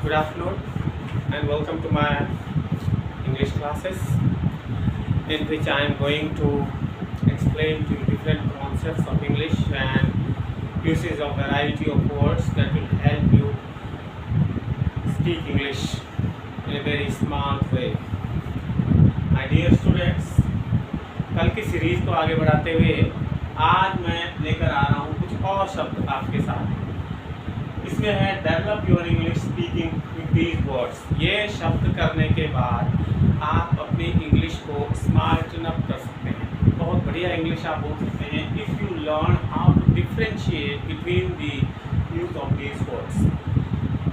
Good afternoon and welcome to my English classes in which I am going to explain to you different concepts of English and uses of variety of words that will help you speak English in a very smart way. My dear students, कल की series को आगे बढ़ाते हुए आज मैं लेकर आ रहा हूँ कुछ और शब्द आपके साथ। इसमें है develop your English speaking with these words. ये शब्द करने के बाद आप अपनी इंग्लिश को स्मार्टन अप कर सकते हैं, बहुत बढ़िया इंग्लिश आप बोल सकते हैं if you learn how to differentiate between the use of these words.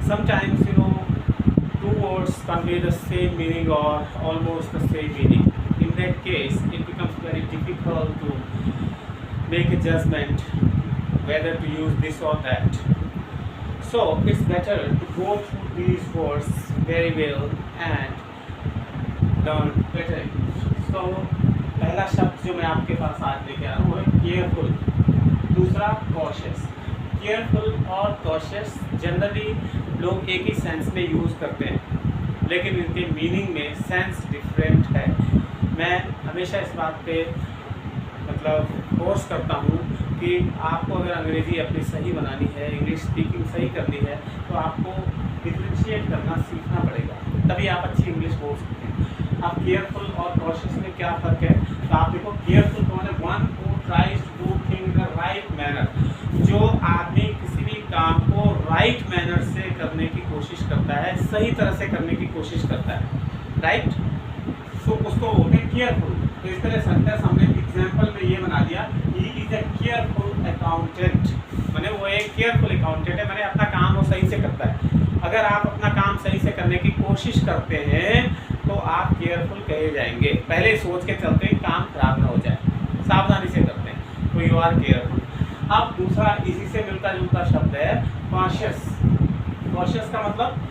Sometimes two words convey the same meaning or almost the same meaning. In that case, it becomes very difficult to make a judgment whether to use this or that. So it's better to go through these words very well and learn better English. So पहला शब्द जो मैं आपके पास आज लेके आ रहा हूँ वो है केयरफुल, दूसरा कॉशियस। केयरफुल और कॉशियस जनरली लोग एक ही सेंस में यूज़ करते हैं, लेकिन इनके मीनिंग में सेंस डिफरेंट है। मैं हमेशा इस बात पे फोर्स करता हूँ कि आपको अगर अंग्रेज़ी अपनी सही बनानी है, इंग्लिश स्पीकिंग सही करनी है, तो आपको डिफ्रेंशिएट करना सीखना पड़ेगा, तभी आप अच्छी इंग्लिश बोल सकते हैं। अब केयरफुल और कॉशियस में क्या फ़र्क है, तो आप देखो केयरफुल कौन है, one who tries to do thing in the right manner. जो आदमी किसी भी काम को राइट मैनर से करने की कोशिश करता है, सही तरह से करने की कोशिश करता है, राइट, तो उसको बोलते हैं केयरफुल। तो इस तरह सेंटेंस हमने एग्जाम्पल में ये बना दिया, he is a careful accountant, मैंने वो एक केयरफुल अकाउंटेंट है, मैंने अपना काम वो सही से करता है। अगर आप अपना काम सही से करने की कोशिश करते हैं तो आप केयरफुल कहे जाएंगे, पहले सोच के चलते हैं काम खराब ना हो जाए, सावधानी से करते हैं, तो यू आर केयरफुल। अब दूसरा इसी से मिलता जुलता शब्द है कॉशियस। कॉशियस का मतलब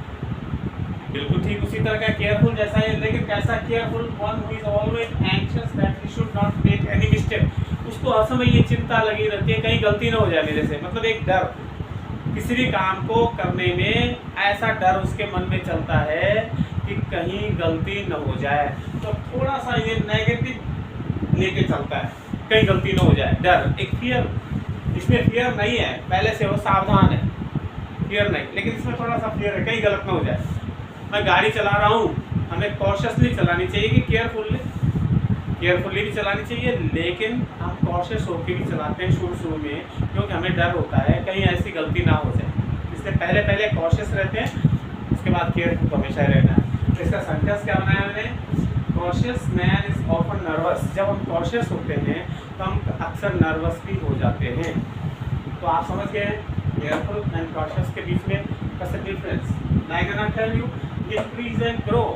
बिल्कुल ठीक उसी तरह का केयरफुल जैसा है, लेकिन कैसा careful, one who is always anxious that he should not make any mistake. उसको हर समय ये चिंता लगी रहती है कहीं गलती ना हो जाए मेरे से, मतलब एक डर, किसी भी काम को करने में ऐसा डर उसके मन में चलता है कि कहीं गलती न हो जाए, तो थोड़ा सा ये नेगेटिव लेके चलता है, कहीं गलती न हो जाए, डर, एक फियर। इसमें फियर नहीं है, पहले से वो सावधान है, फियर नहीं, लेकिन इसमें थोड़ा सा फियर है कहीं गलत ना हो जाए। मैं गाड़ी चला रहा हूँ, हमें कॉशियसली चलानी चाहिए कि केयरफुली भी चलानी चाहिए, लेकिन हम कॉशियस होकर भी चलाते हैं शुरू में, क्योंकि हमें डर होता है कहीं ऐसी गलती ना हो जाए, इसलिए पहले कॉशियस रहते हैं, उसके बाद केयरफुल हमेशा रहना है। तो इसका सेंटेंस क्या बनाया मैंने, cautious man is often nervous. जब हम कॉशियस होते हैं तो हम अक्सर नर्वस भी हो जाते हैं। तो आप समझ गए केयरफुल एंड कॉशियस के बीच में what's the difference? Now I'm gonna tell you increase and grow.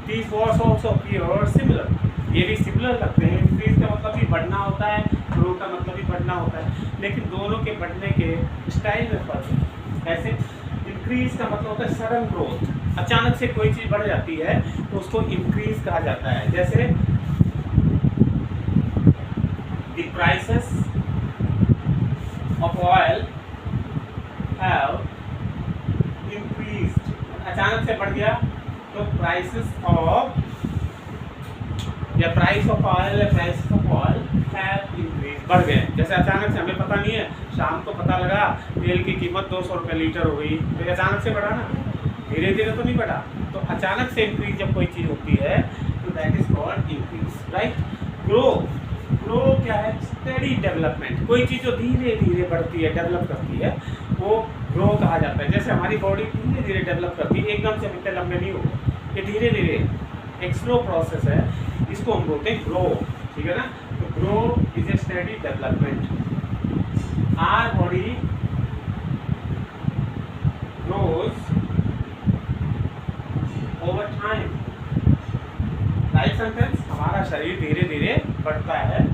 These words also appear similar. ये भी सिमिलर लगते हैं। इंक्रीज का मतलब भी बढ़ना होता है, ग्रो का मतलब भी बढ़ना होता है, लेकिन दोनों के बढ़ने के स्टाइल में फर्क है। ऐसे इंक्रीज का मतलब होता है सडन ग्रोथ, अचानक से कोई चीज़ बढ़ जाती है तो उसको इंक्रीज कहा जाता है। जैसे the prices of oil have increased, अचानक से बढ़ गया तो प्राइसेस ऑफ या price of oil have increase, बढ़ गए। जैसे अचानक से हमें पता नहीं है, शाम को पता लगा तेल की कीमत 200 रुपये लीटर हो गई, तो अचानक से बढ़ा ना, धीरे धीरे तो नहीं बढ़ा। तो अचानक से इंक्रीज जब कोई चीज़ होती है तो that is called increase, right. Grow क्या है, स्टेडी डेवलपमेंट, कोई चीज़ जो धीरे धीरे बढ़ती है, डेवलप करती है, वो ग्रो कहा जाता है। जैसे हमारी बॉडी धीरे धीरे डेवलप करती है, एकदम से हम इतने लंबे नहीं होते, ये धीरे धीरे एक स्लो प्रोसेस है, इसको हम बोलते हैं ग्रो, ठीक है ना। तो grow is a steady development. Our body grows over time, right sentence, हमारा शरीर धीरे धीरे बढ़ता है,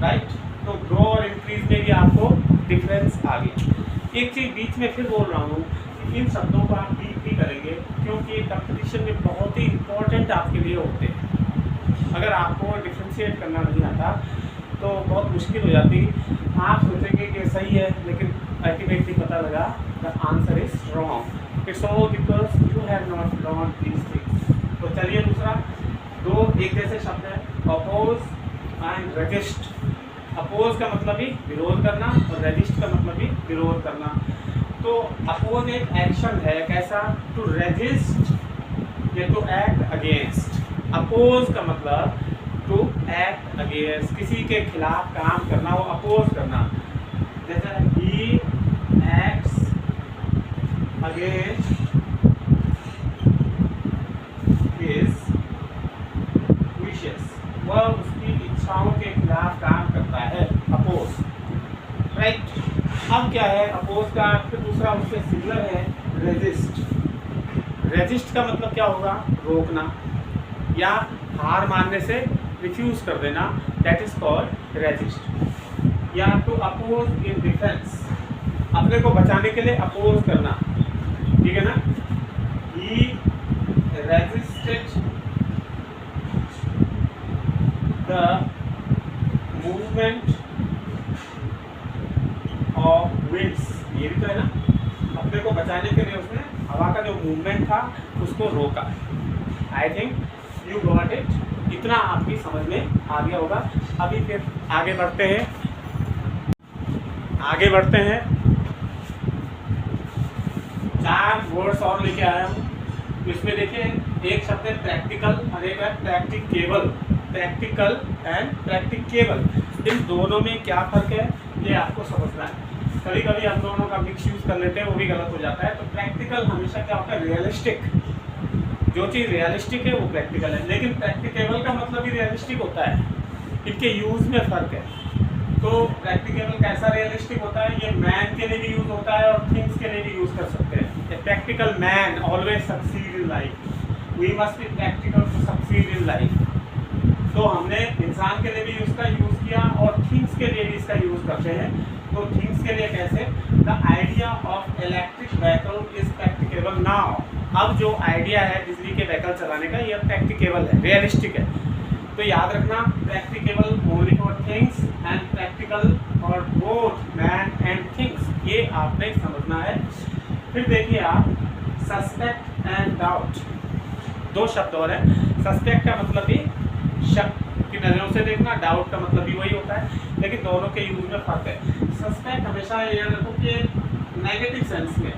राइट। तो ग्रो और इंक्रीज में भी आपको डिफरेंस आ गया। एक चीज़ बीच में फिर बोल रहा हूँ, इन शब्दों को आप डीप भी करेंगे, क्योंकि कंपटीशन में बहुत ही इम्पोर्टेंट आपके लिए होते हैं। अगर आपको डिफ्रेंशिएट करना नहीं आता तो बहुत मुश्किल हो जाती। आप सोचेंगे कि सही है, लेकिन अल्टीमेटली पता लगा the answer is wrong. It's all because you have not learn these things. तो चलिए दूसरा, दो एक जैसे शब्द है, अपोज एंड रेजिस्ट। अपोज का मतलब ही विरोध करना और रेजिस्ट का मतलब ही विरोध करना। तो अपोज एक एक्शन है, कैसा, टू रेजिस्ट या टू एक्ट अगेंस्ट। अपोज का मतलब टू एक्ट अगेंस्ट, किसी के खिलाफ काम करना, वो अपोज करना। जैसे he acts against his wishes, वह उसकी इच्छाओं के खिलाफ काम करता है, अपोज, राइट। अब क्या है अपोज का, फिर दूसरा उससे सिमिलर है रेजिस्ट। रेजिस्ट का मतलब क्या होगा, रोकना या हार मानने से रिफ्यूज कर देना, दैट इज कॉल्ड रेजिस्ट। या टू अपोज इन डिफेंस, अपने को बचाने के लिए अपोज करना, ठीक है ना। He resisted the movement of winds, ये भी तो है ना, अपने को बचाने के लिए उसने हवा का जो मूवमेंट था उसको रोका। I think you got it, इतना आपकी समझ में आ गया होगा। अभी फिर आगे बढ़ते हैं, चार वर्ड्स और लेके आया हूँ। तो इसमें देखिए एक शब्द है प्रैक्टिकल और एक है प्रैक्टिकेबल। प्रैक्टिकल एंड प्रैक्टिकेबल, इन दोनों में क्या फर्क है ये आपको समझना है। कभी कभी हम दोनों का मिक्स यूज कर लेते हैं, वो भी गलत हो जाता है। तो प्रैक्टिकल हमेशा क्या होता है, रियलिस्टिक, जो चीज़ रियलिस्टिक है वो प्रैक्टिकल है, लेकिन प्रैक्टिकेबल का मतलब भी रियलिस्टिक होता है, इनके यूज़ में फ़र्क है। तो प्रैक्टिकेबल कैसा रियलिस्टिक होता है, ये मैन के लिए भी यूज़ होता है और थिंग्स के लिए भी यूज़ कर सकते हैं। A practical man always succeed in life, we must be practical to succeed in life. तो हमने इंसान के लिए भी इसका यूज़ किया और थिंग्स के लिए भी इसका यूज़ करते हैं। तो थिंग्स के लिए कैसे, the idea of electric vehicle is practicable now. अब जो आइडिया है बिजली के व्हीकल चलाने का, ये प्रैक्टिकेबल है, रियलिस्टिक है। तो याद रखना, practicable only for things and practical for both man and things, ये आपने समझना है। फिर देखिए आप, सस्पेक्ट एंड डाउट, दो शब्द और है। सस्पेक्ट का मतलब भी शक की नज़रों से देखना, डाउट का मतलब भी वही होता है, लेकिन दोनों के यूज में फर्क है। सस्पेक्ट हमेशा ये रखो कि नेगेटिव सेंस में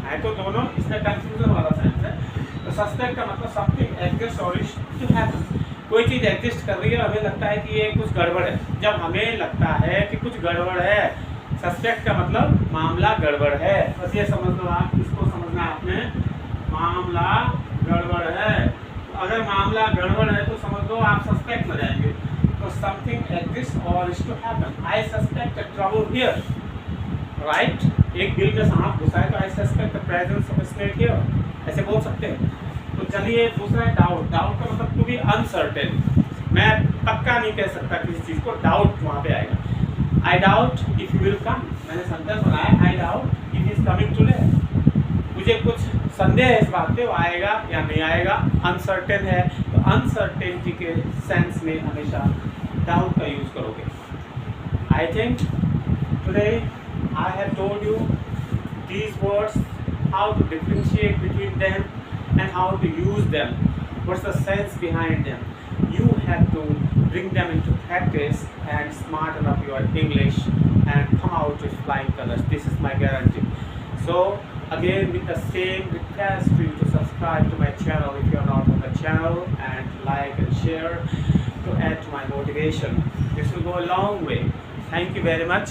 है, तो दोनों इसमें कंफ्यूजन वाला सेंस है। तो सस्पेक्ट का मतलब समथिंग एग्जिस्ट और इज टू हैपन, कोई चीज़ एग्जिस्ट कर रही है, हमें लगता है कि ये कुछ गड़बड़ है। जब हमें लगता है कि कुछ गड़बड़ है, सस्पेक्ट का मतलब मामला गड़बड़ है। बस ये समझ लो आप, इसको समझना आपने, मामला गड़बड़ है। अगर मामला गड़बड़ है तो समझ लो आप सस्पेक्ट में जाएंगे। तो समथिंग एग्जिस्ट और is to happen, I suspect a trouble here, right. एक दिल में सांप घुसा है तो I suspect the presence of a snake here, ऐसे बोल सकते हैं। तो चलिए दूसरा है डाउट। डाउट का मतलब टू बी अनसर्टेन, मैं पक्का नहीं कह सकता किसी चीज़ को, डाउट वहाँ पे आएगा। I doubt if you will come, मैंने सेंटेंस बनाया, I doubt if is coming today, मुझे कुछ संदेह है इस बात पे, वो आएगा या नहीं आएगा, अनसर्टेन है। तो अनसर्टेनिटी के सेंस में हमेशा डाउट का यूज़ करोगे। I think today I have told you these words, how to differentiate between them and how to use them. What's the sense behind them? You have to bring them into practice and smarten up your English and come out with flying colors. This is my guarantee. So again, with the same request for you to subscribe to my channel if you are not on the channel, and like and share to add to my motivation. This will go a long way. Thank you very much.